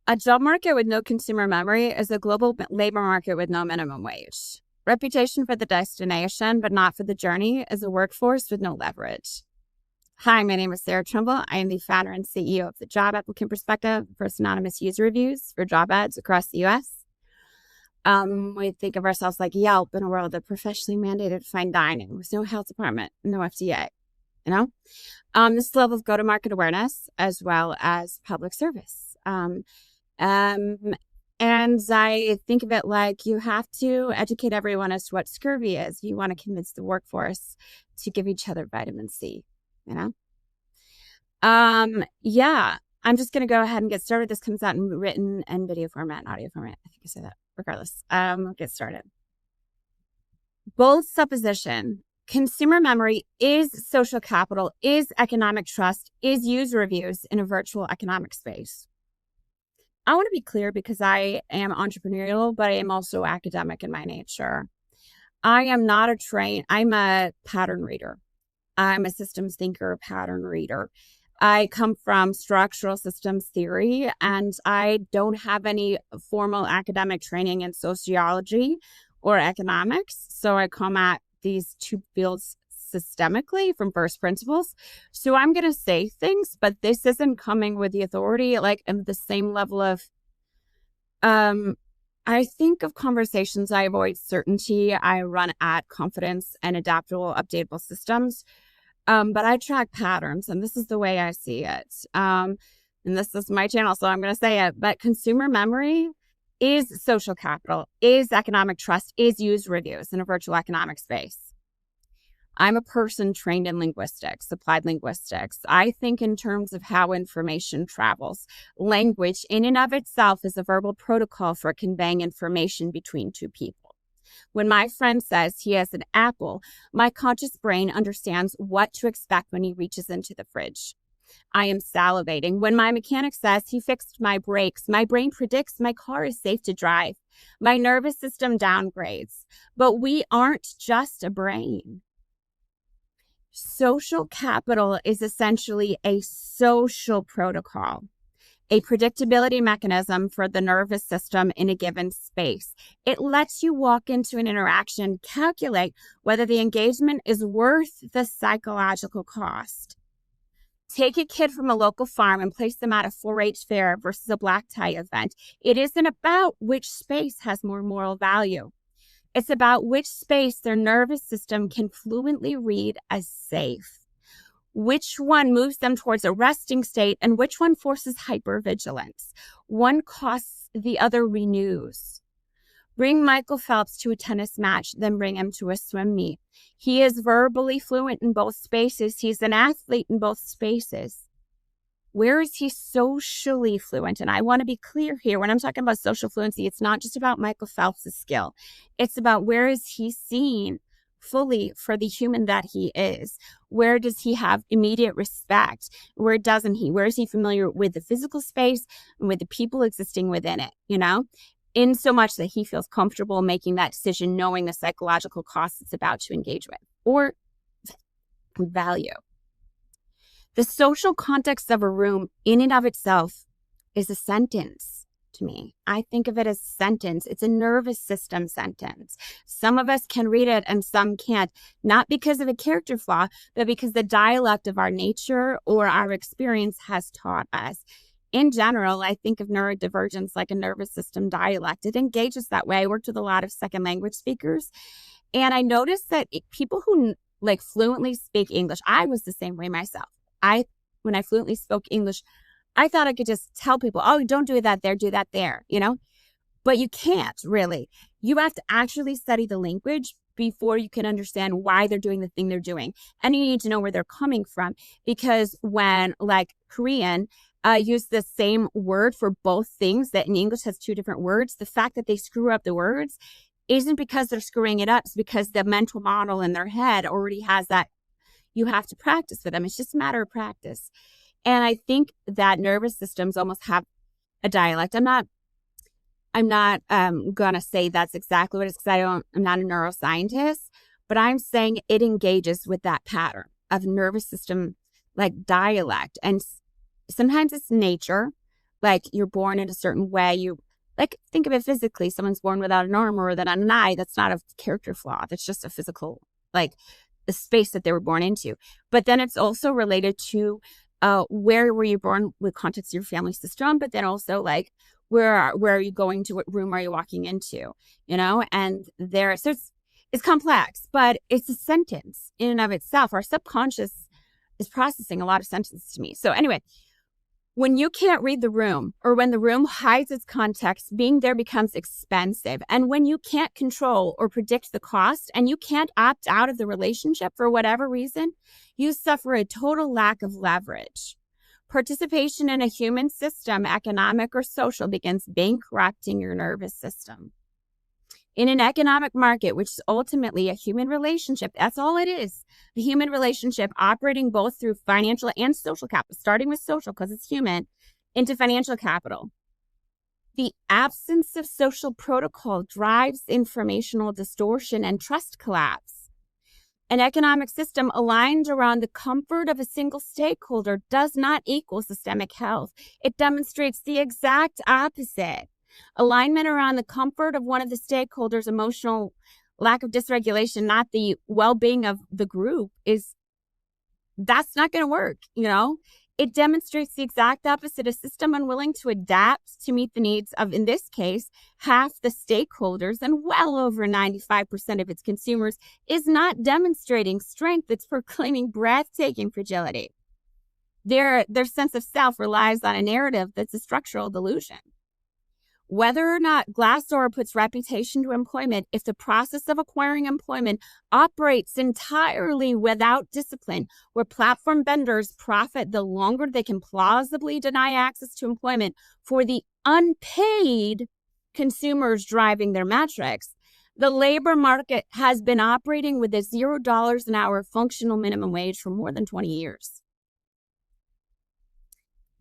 A job market with no consumer memory is a global labor market with no minimum wage. Reputation for the destination, but not for the journey, is a workforce with no leverage. Hi, my name is Sarah Trimble. I am the founder and CEO of the Job Applicant Perspective, first anonymous user reviews for job ads across the U.S. We think of ourselves like Yelp in a world of professionally mandated fine dining with no health department, no FDA. This level of go-to-market awareness as well as public service. And I think of it like you have to educate everyone as to what scurvy is. You want to convince the workforce to give each other vitamin C, I'm just going to go ahead and get started. This comes out in written and video format and audio format. I think I said that regardless. We'll get started. Bold supposition. Consumer memory is social capital, is economic trust, is user reviews in a virtual economic space. I want to be clear because I am entrepreneurial, but I am also academic in my nature. I am not I'm a pattern reader. I'm a systems thinker, pattern reader. I come from structural systems theory, and I don't have any formal academic training in sociology or economics. So I come at these two fields systemically from first principles. So I'm going to say things, but this isn't coming with the authority, like the same level of, I think of conversations. I avoid certainty. I run at confidence and adaptable, updatable systems. But I track patterns, and this is the way I see it. And this is my channel, so I'm going to say it. But consumer memory is social capital, is economic trust, is user reviews in a virtual economic space. I'm a person trained in linguistics, applied linguistics. I think in terms of how information travels. Language in and of itself is a verbal protocol for conveying information between two people. When my friend says he has an apple, my conscious brain understands what to expect when he reaches into the fridge. I am salivating. When my mechanic says he fixed my brakes, my brain predicts my car is safe to drive. My nervous system downgrades. But we aren't just a brain. Social capital is essentially a social protocol, a predictability mechanism for the nervous system in a given space. It lets you walk into an interaction, calculate whether the engagement is worth the psychological cost. Take a kid from a local farm and place them at a 4-H fair versus a black tie event. It isn't about which space has more moral value. It's about which space their nervous system can fluently read as safe. Which one moves them towards a resting state and which one forces hypervigilance. One costs, the other renews. Bring Michael Phelps to a tennis match, then bring him to a swim meet. He is verbally fluent in both spaces. He's an athlete in both spaces. Where is he socially fluent? And I want to be clear here. When I'm talking about social fluency, it's not just about Michael Phelps' skill. It's about where is he seen fully for the human that he is? Where does he have immediate respect? Where doesn't he? Where is he familiar with the physical space and with the people existing within it, in so much that he feels comfortable making that decision, knowing the psychological cost it's about to engage with or value. The social context of a room in and of itself is a sentence to me. I think of it as a sentence. It's a nervous system sentence. Some of us can read it and some can't, not because of a character flaw, but because the dialect of our nature or our experience has taught us. In general, I think of neurodivergence like a nervous system dialect. It engages that way. I worked with a lot of second language speakers, and I noticed that people who fluently speak English, I was the same way myself. When I fluently spoke English, I thought I could just tell people, oh, don't do that there, do that there, But you can't really. You have to actually study the language before you can understand why they're doing the thing they're doing. And you need to know where they're coming from. Because when Korean use the same word for both things that in English has two different words, the fact that they screw up the words isn't because they're screwing it up. It's because the mental model in their head already has that. You have to practice for them. It's just a matter of practice. And I think that nervous systems almost have a dialect. I'm not going to say that's exactly what it is because I'm not a neuroscientist, but I'm saying it engages with that pattern of nervous system dialect. And sometimes it's nature, Like you're born in a certain way. You like think of it physically. Someone's born without an arm or without an eye. That's not a character flaw. That's just a physical, like the space that they were born into. But then it's also related to where were you born with context of your family system, but then also like where are you going to, what room are you walking into, you know? And so it's complex, but it's a sentence in and of itself. Our subconscious is processing a lot of sentences to me. So anyway, when you can't read the room or when the room hides its context, being there becomes expensive. And when you can't control or predict the cost and you can't opt out of the relationship for whatever reason, you suffer a total lack of leverage. Participation in a human system, economic or social, begins bankrupting your nervous system. In an economic market, which is ultimately a human relationship, that's all it is. The human relationship operating both through financial and social capital, starting with social because it's human, into financial capital. The absence of social protocol drives informational distortion and trust collapse. An economic system aligned around the comfort of a single stakeholder does not equal systemic health. It demonstrates the exact opposite. Alignment around the comfort of one of the stakeholders' emotional lack of dysregulation, not the well-being of the group, that's not going to work, you know? It demonstrates the exact opposite. A system unwilling to adapt to meet the needs of, in this case, half the stakeholders and well over 95% of its consumers is not demonstrating strength. It's proclaiming breathtaking fragility. Their sense of self relies on a narrative that's a structural delusion. Whether or not Glassdoor puts reputation to employment, if the process of acquiring employment operates entirely without discipline, where platform vendors profit the longer they can plausibly deny access to employment for the unpaid consumers driving their metrics, the labor market has been operating with a $0 an hour functional minimum wage for more than 20 years.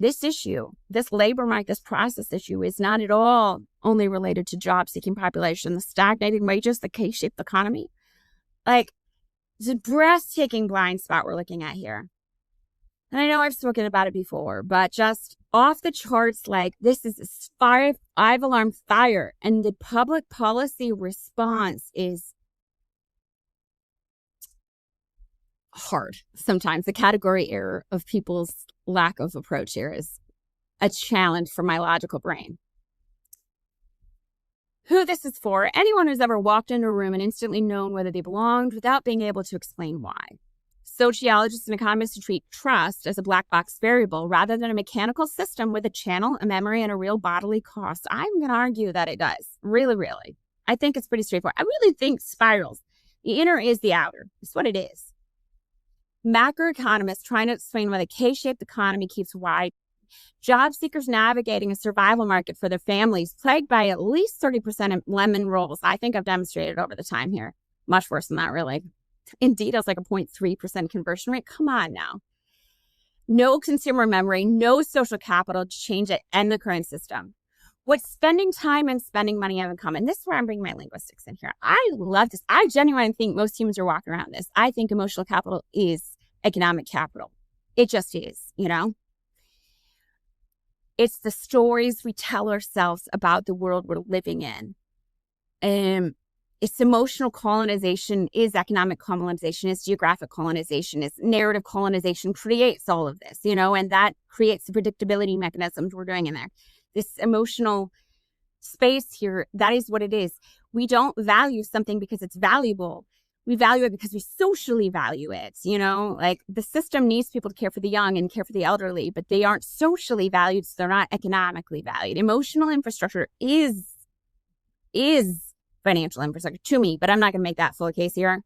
This issue, this labor market, this process issue is not at all only related to job-seeking population, the stagnating wages, the K-shaped economy. Like, it's a breathtaking blind spot we're looking at here. And I know I've spoken about it before, but just off the charts, like this is a five-alarm fire. And the public policy response is hard. Sometimes the category error of people's lack of approach here is a challenge for my logical brain. Who this is for: anyone who's ever walked into a room and instantly known whether they belonged without being able to explain why. Sociologists and economists who treat trust as a black box variable rather than a mechanical system with a channel, a memory, and a real bodily cost. I'm going to argue that it does. Really, really. I think it's pretty straightforward. I really think spirals. The inner is the outer. It's what it is. Macroeconomists trying to explain why the K-shaped economy keeps wide. Job seekers navigating a survival market for their families plagued by at least 30% of lemon rolls. I think I've demonstrated over the time here. Much worse than that, really. Indeed, it's like a 0.3% conversion rate. Come on now. No consumer memory, no social capital to change it, and the current system. What spending time and spending money have in common. This is where I'm bringing my linguistics in here. I love this. I genuinely think most humans are walking around this. I think emotional capital is economic capital. It just is, you know? It's the stories we tell ourselves about the world we're living in. It's emotional colonization, is economic colonization, is geographic colonization, is narrative colonization creates all of this, you know, and that creates the predictability mechanisms we're doing in there. This emotional space here, that is what it is. We don't value something because it's valuable. We value it because we socially value it, you know, like the system needs people to care for the young and care for the elderly, but they aren't socially valued, so they're not economically valued. Emotional infrastructure is financial infrastructure to me, but I'm not going to make that full case here.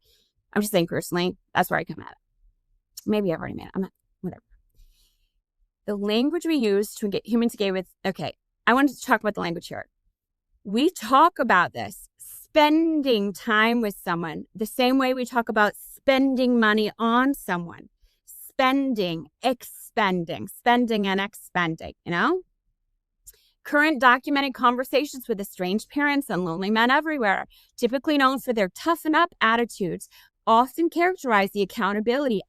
I'm just saying personally, that's where I come at it. Maybe I've already made it. I'm not, whatever. The language we use to get humans to engage with, okay, I wanted to talk about the language here. We talk about this, spending time with someone, the same way we talk about spending money on someone. Spending, expending, spending and expending, you know? Current documented conversations with estranged parents and lonely men everywhere, typically known for their toughen up attitudes, often characterize the accountability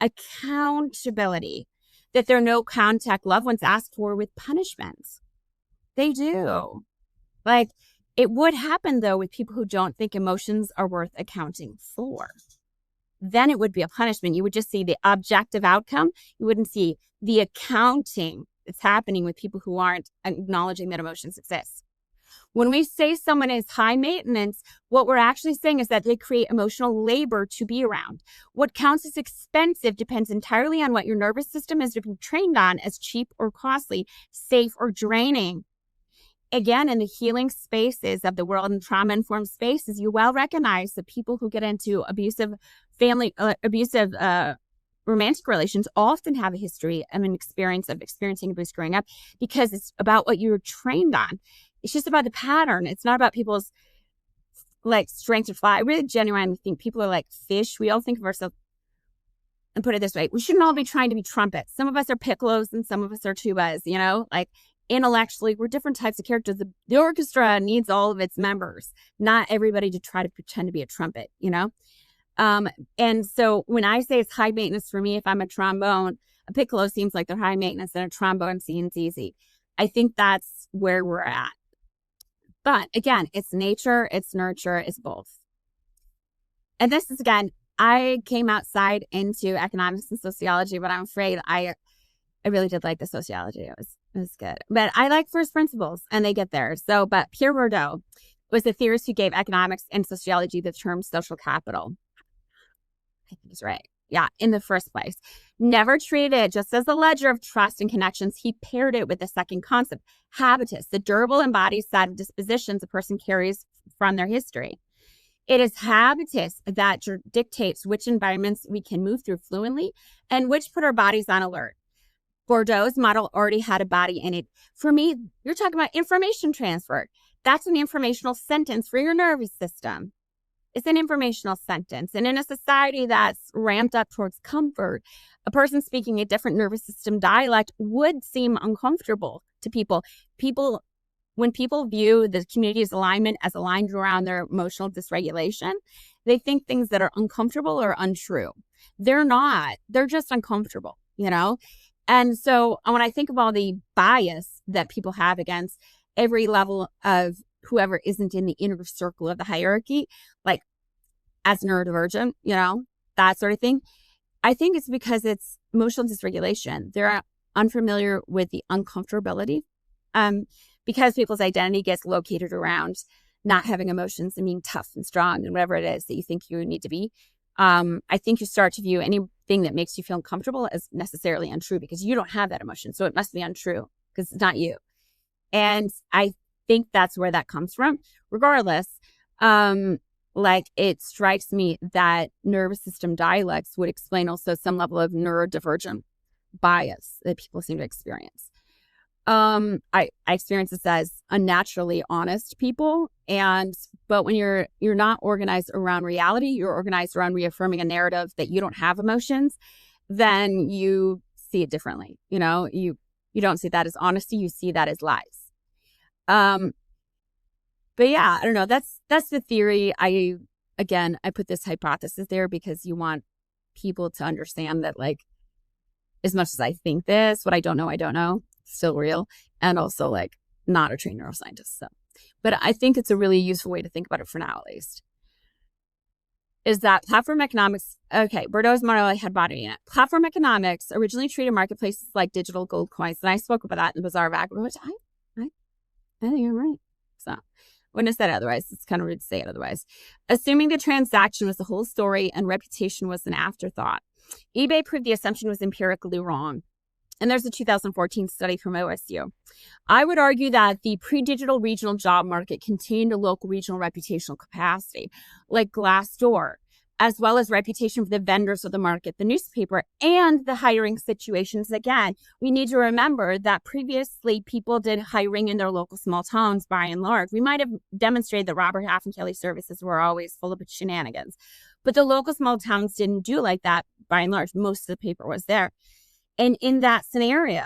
that their no contact loved ones ask for with punishments. They do. Like, it would happen, though, with people who don't think emotions are worth accounting for. Then it would be a punishment. You would just see the objective outcome. You wouldn't see the accounting that's happening with people who aren't acknowledging that emotions exist. When we say someone is high maintenance, what we're actually saying is that they create emotional labor to be around. What counts as expensive depends entirely on what your nervous system has been trained on as cheap or costly, safe or draining. Again, in the healing spaces of the world and trauma-informed spaces, you well recognize that people who get into abusive romantic relations often have a history and an experience of experiencing abuse growing up, because it's about what you were trained on. It's just about the pattern. It's not about people's like strength to fly. I really genuinely think people are like fish. We all think of ourselves, and put it this way, we shouldn't all be trying to be trumpets. Some of us are piccolos and some of us are tubas, you know, like intellectually, we're different types of characters. The orchestra needs all of its members, not everybody to try to pretend to be a trumpet, you know? And so when I say it's high maintenance for me, if I'm a trombone, a piccolo seems like they're high maintenance and a trombone seems easy. I think that's where we're at. But again, it's nature, it's nurture, it's both. And this is, again, I came outside into economics and sociology, but I'm afraid I really did like the sociology. It was good. But I like first principles, and they get there. So, but Pierre Bourdieu was the theorist who gave economics and sociology the term social capital. I think he's right. Yeah, in the first place. Never treated it just as a ledger of trust and connections. He paired it with the second concept, habitus, the durable embodied set of dispositions a person carries from their history. It is habitus that dictates which environments we can move through fluently and which put our bodies on alert. Bourdieu's model already had a body in it. For me, you're talking about information transfer. That's an informational sentence for your nervous system. It's an informational sentence. And in a society that's ramped up towards comfort, a person speaking a different nervous system dialect would seem uncomfortable to people. When people view the community's alignment as aligned around their emotional dysregulation, they think things that are uncomfortable are untrue. They're not. They're just uncomfortable, you know? And so when I think of all the bias that people have against every level of whoever isn't in the inner circle of the hierarchy, like as neurodivergent, you know, that sort of thing, I think it's because it's emotional dysregulation. They're unfamiliar with the uncomfortability, because people's identity gets located around not having emotions and being tough and strong and whatever it is that you think you need to be. I think you start to view anything that makes you feel uncomfortable as necessarily untrue, because you don't have that emotion. So it must be untrue because it's not you. And I think that's where that comes from. Regardless, like it strikes me that nervous system dialects would explain also some level of neurodivergent bias that people seem to experience. I experience this as unnaturally honest people, but when you're not organized around reality, you're organized around reaffirming a narrative that you don't have emotions, then you see it differently. You know, you don't see that as honesty, you see that as lies. But yeah, I don't know. That's the theory. I put this hypothesis there because you want people to understand that, like, as much as I think this, what I don't know, still real, and also like not a trained neuroscientist. So, but I think it's a really useful way to think about it for now, at least. Is that platform economics? Okay, Bourdieu's model had body in it. Platform economics originally treated marketplaces like digital gold coins, and I spoke about that in the Bazaar of Agro, which I think you're right. So, wouldn't have said it otherwise. It's kind of rude to say it otherwise. Assuming the transaction was the whole story and reputation was an afterthought, eBay proved the assumption was empirically wrong. And there's a 2014 study from OSU. I would argue that the pre-digital regional job market contained a local regional reputational capacity, like Glassdoor, as well as reputation for the vendors of the market, the newspaper, and the hiring situations. Again, we need to remember that previously people did hiring in their local small towns by and large. We might have demonstrated that Robert Half and Kelly services were always full of shenanigans, but the local small towns didn't do like that by and large. Most of the paper was there. And in that scenario,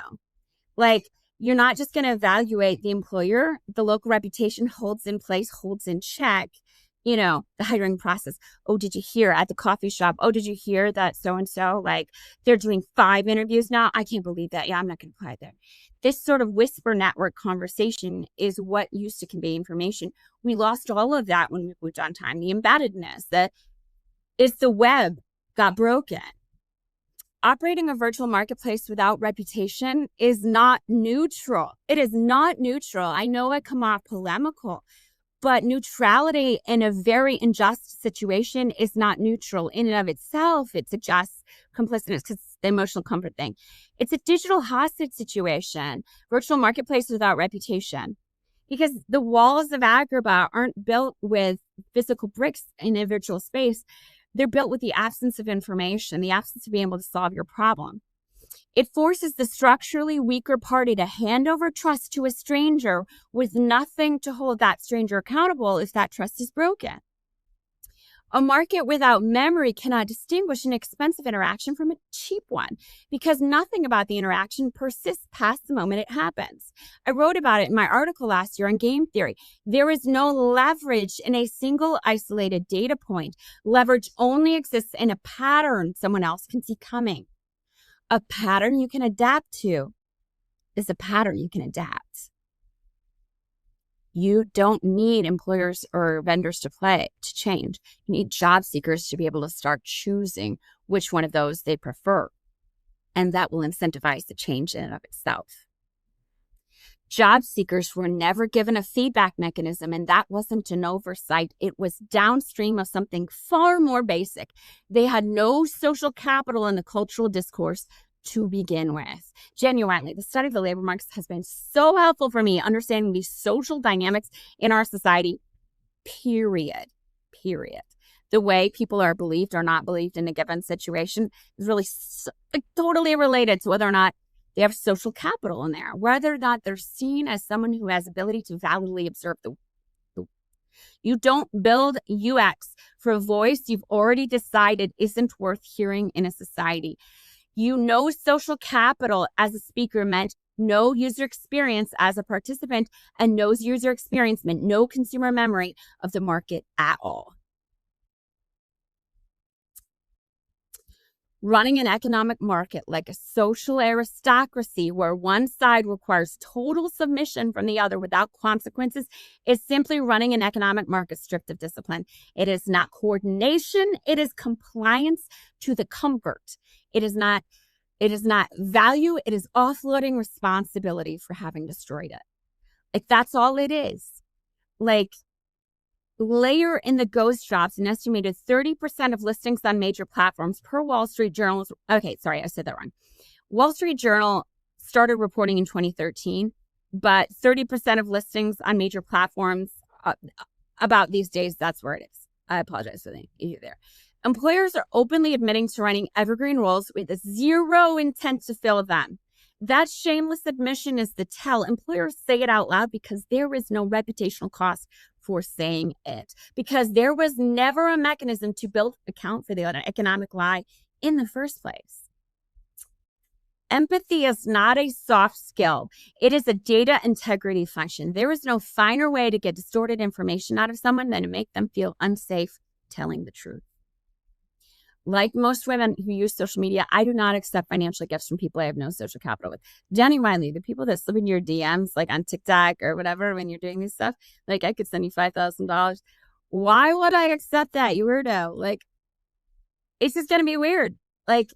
like, you're not just going to evaluate the employer. The local reputation holds in place, holds in check the hiring process. Oh, did you hear at the coffee shop? Oh, did you hear that so-and-so, like, they're doing 5 interviews now? I can't believe that. Yeah, I'm not going to apply there. This sort of whisper network conversation is what used to convey information. We lost all of that when we moved on time. The embeddedness, it's the web got broken. Operating a virtual marketplace without reputation is not neutral. It is not neutral. I know I come off polemical, but neutrality in a very unjust situation is not neutral in and of itself. It suggests complicitness because it's the emotional comfort thing. It's a digital hostage situation, virtual marketplace without reputation, because the walls of Agrabah aren't built with physical bricks in a virtual space. They're built with the absence of information, the absence of being able to solve your problem. It forces the structurally weaker party to hand over trust to a stranger with nothing to hold that stranger accountable if that trust is broken. A market without memory cannot distinguish an expensive interaction from a cheap one because nothing about the interaction persists past the moment it happens. I wrote about it in my article last year on game theory. There is no leverage in a single isolated data point. Leverage only exists in a pattern someone else can see coming. A pattern you can adapt to is a pattern you can adapt. You don't need employers or vendors to change. You need job seekers to be able to start choosing which one of those they prefer. And that will incentivize the change in and of itself. Job seekers were never given a feedback mechanism, and that wasn't an oversight. It was downstream of something far more basic. They had no social capital in the cultural discourse to begin with. Genuinely, the study of the labor markets has been so helpful for me understanding these social dynamics in our society, period. The way people are believed or not believed in a given situation is really totally related to whether or not they have social capital in there, whether or not they're seen as someone who has ability to validly observe the. You don't build UX for a voice you've already decided isn't worth hearing in a society. Social capital as a speaker meant no user experience as a participant, and no user experience meant no consumer memory of the market at all. Running an economic market like a social aristocracy where one side requires total submission from the other without consequences is simply running an economic market stripped of discipline. It is not coordination. It is compliance to the comfort. It is not value. It is offloading responsibility for having destroyed it. Like, that's all it is. Like, layer in the ghost jobs, an estimated 30% of listings on major platforms per Wall Street Journal. Okay, sorry, I said that wrong. Wall Street Journal started reporting in 2013, but 30% of listings on major platforms about these days, that's where it is. I apologize for the issue there. Employers are openly admitting to running evergreen roles with zero intent to fill them. That shameless admission is the tell. Employers say it out loud because there is no reputational cost for saying it, because there was never a mechanism to account for the economic lie in the first place. Empathy is not a soft skill. It is a data integrity function. There is no finer way to get distorted information out of someone than to make them feel unsafe telling the truth. Like most women who use social media, I do not accept financial gifts from people I have no social capital with. Genuinely, the people that slip in your DMs, like on TikTok or whatever, when you're doing this stuff, like, I could send you $5,000. Why would I accept that, you weirdo? Like, it's just going to be weird. Like,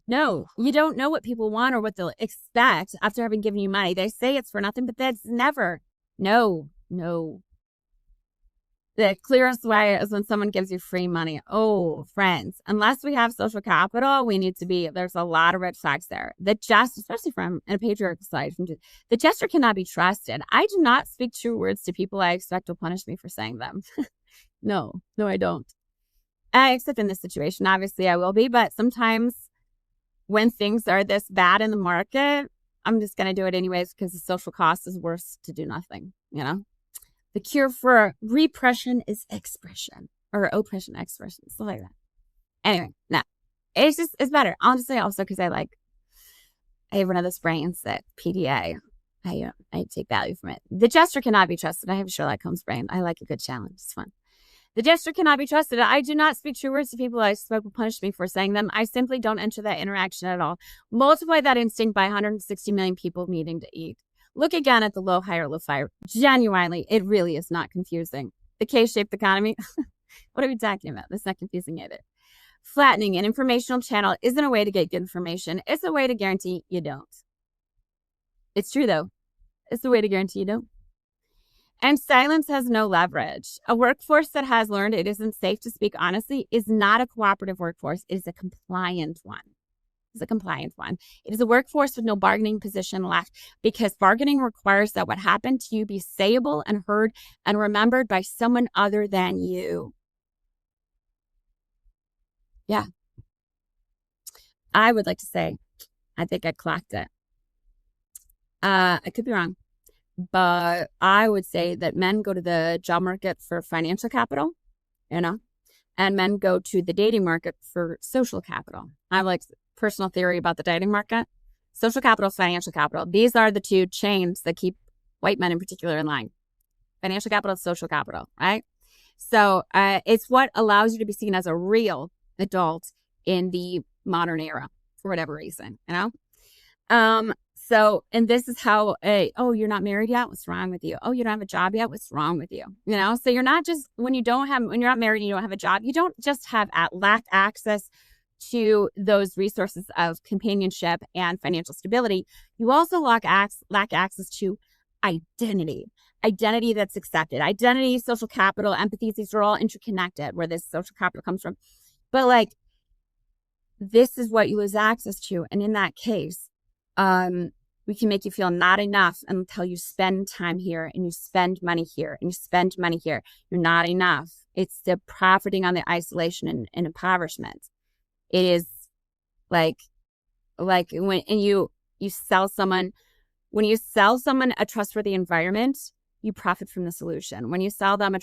no, you don't know what people want or what they'll expect after having given you money. They say it's for nothing, but that's never. No. The clearest way is when someone gives you free money. Oh, friends, unless we have social capital, there's a lot of red flags there. The gesture, especially from a patriarchal side, the gesture cannot be trusted. I do not speak true words to people I expect will punish me for saying them. No, I don't. Except in this situation, obviously I will be, but sometimes when things are this bad in the market, I'm just going to do it anyways because the social cost is worse to do nothing, The cure for repression is expression, or oppression, expression, stuff like that. Anyway, no, it's better. Honestly, also because I have one of those brains that PDA. I take value from it. The gesture cannot be trusted. I have a Sherlock Holmes brain. I like a good challenge. It's fun. The gesture cannot be trusted. I do not speak true words to people I spoke will punish me for saying them. I simply don't enter that interaction at all. Multiply that instinct by 160 million people needing to eat. Look again at the low, higher, low, fire. Genuinely, it really is not confusing. The K-shaped economy. What are we talking about? That's not confusing either. Flattening an informational channel isn't a way to get good information. It's a way to guarantee you don't. It's true, though. It's a way to guarantee you don't. And silence has no leverage. A workforce that has learned it isn't safe to speak honestly is not a cooperative workforce. It is a compliant one. It's a compliant one. It is a workforce with no bargaining position left, because bargaining requires that what happened to you be sayable and heard and remembered by someone other than you. Yeah. I would like to say, I think I clocked it. I could be wrong, but I would say that men go to the job market for financial capital, and men go to the dating market for social capital. I have like personal theory about the dating market. Social capital, financial capital. These are the two chains that keep white men in particular in line. Financial capital, social capital, right? So it's what allows you to be seen as a real adult in the modern era for whatever reason, So, and this is how, oh, you're not married yet? What's wrong with you? Oh, you don't have a job yet? What's wrong with you? So you're not just, when you're not married and you don't have a job, you don't just have lack access to those resources of companionship and financial stability. You also lack access to identity that's accepted, identity, social capital, empathy. These are all interconnected, where this social capital comes from. But this is what you lose access to. And in that case, we can make you feel not enough until you spend time here and you spend money here and you spend money here. You're not enough. It's the profiting on the isolation and impoverishment. It is like when you sell someone, a trustworthy environment, you profit from the solution. When you sell them a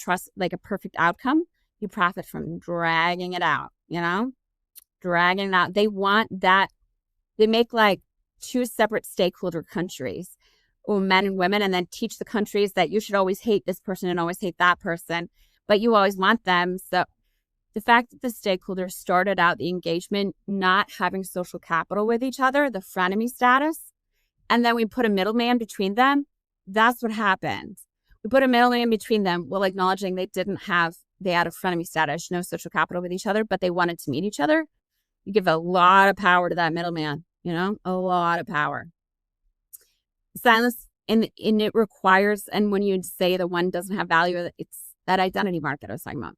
perfect outcome, you profit from dragging it out, dragging it out. They want that. They make two separate stakeholder countries, men and women, and then teach the countries that you should always hate this person and always hate that person, but you always want them. So the fact that the stakeholders started out the engagement not having social capital with each other, the frenemy status, and then we put a middleman between them, that's what happened. We put a middleman between them while acknowledging they had a frenemy status, no social capital with each other, but they wanted to meet each other. You give a lot of power to that middleman. A lot of power. Silence, and it requires, and when you say the one doesn't have value, it's that identity market I was talking about.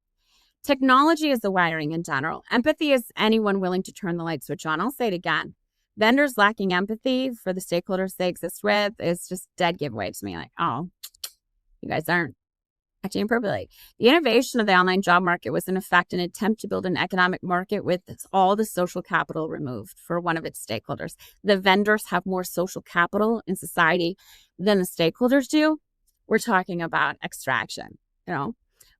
Technology is the wiring in general. Empathy is anyone willing to turn the light switch on. I'll say it again. Vendors lacking empathy for the stakeholders they exist with is just dead giveaway to me. Oh, you guys aren't acting appropriately. The innovation of the online job market was in effect an attempt to build an economic market with all the social capital removed for one of its stakeholders. The vendors have more social capital in society than the stakeholders do. We're talking about extraction, a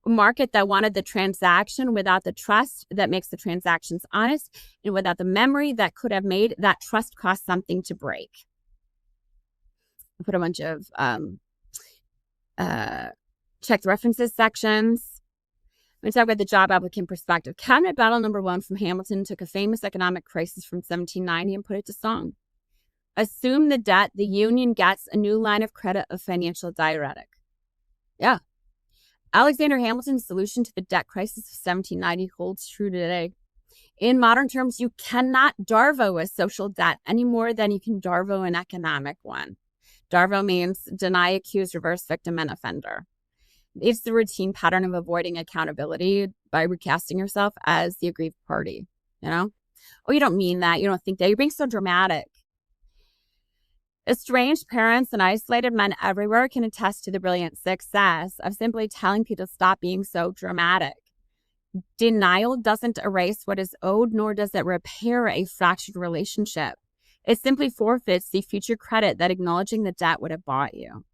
market that wanted the transaction without the trust that makes the transactions honest, and without the memory that could have made that trust cost something to break. I put a bunch of check the references sections. I'm going to talk about the job applicant perspective. Cabinet battle number 1 from Hamilton took a famous economic crisis from 1790 and put it to song. Assume the debt, the union gets a new line of credit of financial diuretic. Yeah. Alexander Hamilton's solution to the debt crisis of 1790 holds true today. In modern terms, you cannot DARVO a social debt any more than you can DARVO an economic one. DARVO means deny, accuse, reverse, victim, and offender. It's the routine pattern of avoiding accountability by recasting yourself as the aggrieved party, Oh, you don't mean that. You don't think that. You're being so dramatic. Estranged parents and isolated men everywhere can attest to the brilliant success of simply telling people to stop being so dramatic. Denial doesn't erase what is owed, nor does it repair a fractured relationship. It simply forfeits the future credit that acknowledging the debt would have bought you.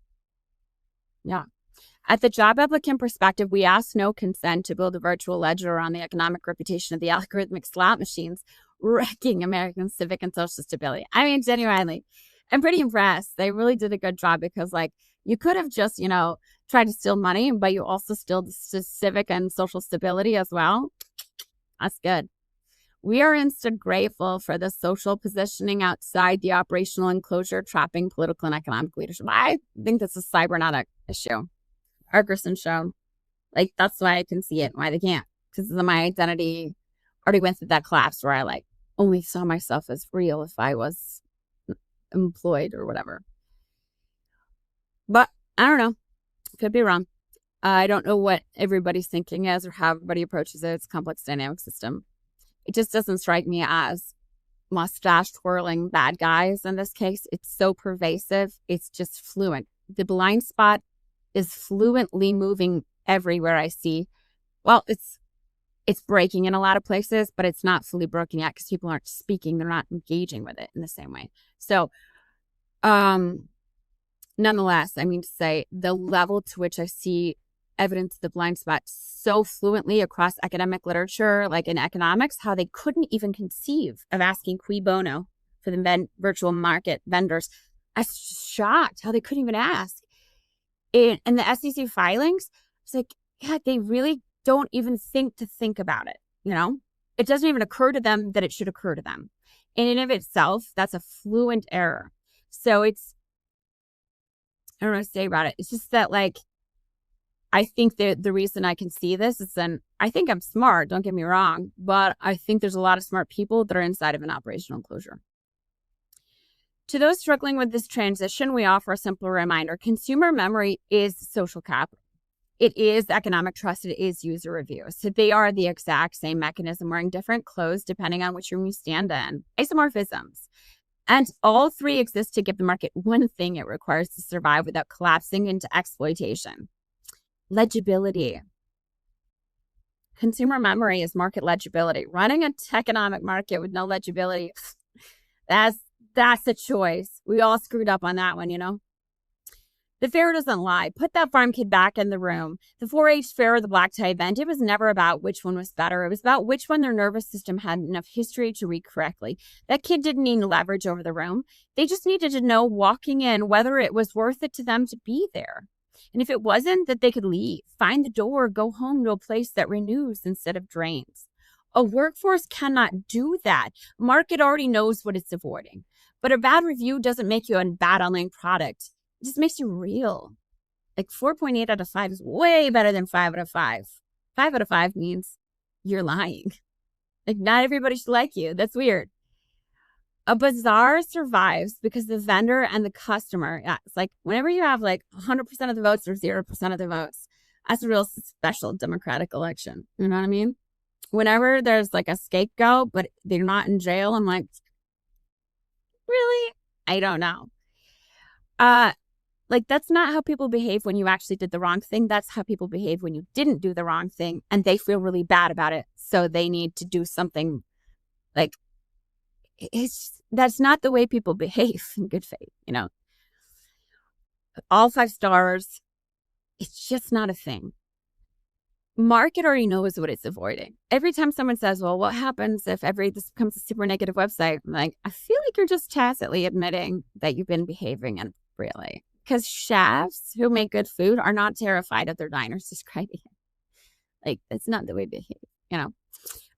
Yeah. At the job applicant perspective, we ask no consent to build a virtual ledger on the economic reputation of the algorithmic slot machines, wrecking American civic and social stability. I mean, genuinely, I'm pretty impressed. They really did a good job because, You could have just, tried to steal money, but you also steal the civic and social stability as well. That's good. We are instead grateful for the social positioning outside the operational enclosure, trapping political and economic leadership. I think that's a cybernetic issue. Argerson shown. That's why I can see it, why they can't. Because my identity already went through that collapse where I only saw myself as real if I was employed or whatever. But I don't know. Could be wrong. I don't know what everybody's thinking is or how everybody approaches it. It's a complex dynamic system. It just doesn't strike me as mustache twirling bad guys in this case. It's so pervasive. It's just fluent. The blind spot is fluently moving everywhere I see. Well, it's breaking in a lot of places, but it's not fully broken yet because people aren't speaking. They're not engaging with it in the same way. So, nonetheless, I mean to say the level to which I see evidence of the blind spot so fluently across academic literature, like in economics, how they couldn't even conceive of asking cui bono for the virtual market vendors. I was just shocked how they couldn't even ask. In the SEC filings, it's yeah, they really don't even think about it. It doesn't even occur to them that it should occur to them. In and of itself, that's a fluent error. So I don't know what to say about it. It's just that I think that the reason I can see this is I think I'm smart, don't get me wrong, but I think there's a lot of smart people that are inside of an operational enclosure. To those struggling with this transition, we offer a simple reminder. Consumer memory is social capital. It is economic trust. It is user review. So they are the exact same mechanism wearing different clothes depending on which room you stand in. Isomorphisms. And all three exist to give the market one thing it requires to survive without collapsing into exploitation. Legibility. Consumer memory is market legibility. Running an economic market with no legibility, that's a choice. We all screwed up on that one, The fair doesn't lie. Put that farm kid back in the room. The 4-H fair or the black tie event, it was never about which one was better. It was about which one their nervous system had enough history to read correctly. That kid didn't need leverage over the room. They just needed to know walking in whether it was worth it to them to be there. And if it wasn't, that they could leave, find the door, go home to a place that renews instead of drains. A workforce cannot do that. Market already knows what it's avoiding. But a bad review doesn't make you a bad online product. It just makes you real. 4.8 out of 5 is way better than 5 out of 5. 5 out of 5 means you're lying. Not everybody should like you. That's weird. A bazaar survives because the vendor and the customer, it's whenever you have 100% of the votes or 0% of the votes, that's a real special democratic election. You know what I mean? Whenever there's a scapegoat, but they're not in jail, I'm really? I don't know. That's not how people behave when you actually did the wrong thing. That's how people behave when you didn't do the wrong thing and they feel really bad about it. So they need to do something that's not the way people behave in good faith, All 5 stars, it's just not a thing. Market already knows what it's avoiding. Every time someone says, well, what happens if this becomes a super negative website? I'm I feel like you're just tacitly admitting that you've been behaving inappropriately. Because chefs who make good food are not terrified of their diners describing it. That's not the way they behave,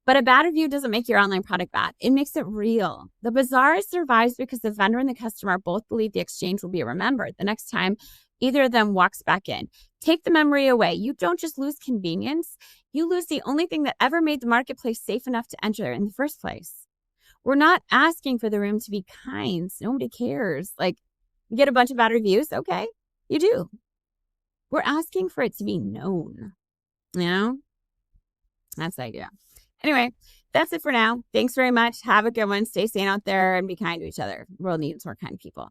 But a bad review doesn't make your online product bad. It makes it real. The bazaar survives because the vendor and the customer both believe the exchange will be remembered the next time either of them walks back in. Take the memory away. You don't just lose convenience. You lose the only thing that ever made the marketplace safe enough to enter in the first place. We're not asking for the room to be kind. Nobody cares. You get a bunch of bad reviews. Okay, you do. We're asking for it to be known. That's the idea. Anyway, that's it for now. Thanks very much. Have a good one. Stay sane out there and be kind to each other. The world needs more kind people.